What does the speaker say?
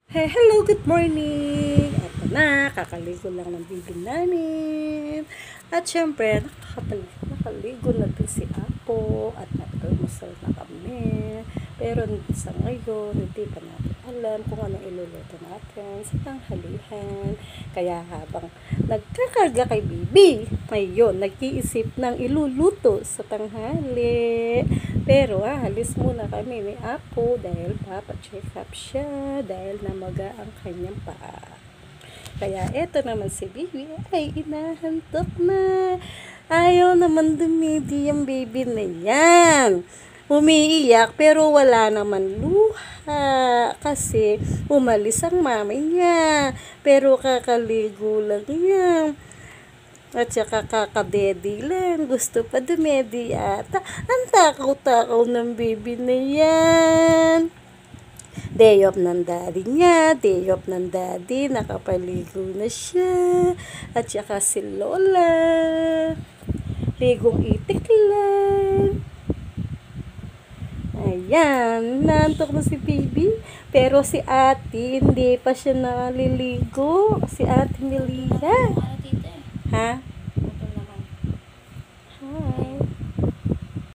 Hey, hello, good morning! Eto na, kakaligo lang ng bibig namin. At syempre, nakaligo na din si Apo at nag-almusal na kami. Pero sa ngayon, hindi pa natin alam kung anong iluluto natin sa tanghalihan. Kaya habang nagkakarga kay Bibi, ngayon, nag-iisip ng iluluto sa tanghali. Pero halis muna kami ni Apo dahil papacheck up siya dahil namaga ang kanyang paa. Kaya eto naman si Bibi ay inahantok na. Ayaw naman dumidi yung baby na yan. Umiiyak pero wala naman luha kasi umalis ang mami niya. Pero kakaligo lang yan. At saka kakadedi lang. Gusto pa dumedi ata. Ang takaw-takaw ng baby na yan. Day off ng daddy niya. Day off ng daddy. Nakapaligo na siya. At saka si Lola. Ligong itik lang. Ayan. Nantok na si baby. Pero si ate, hindi pa siya naliligo. Si ate Melia. Ha?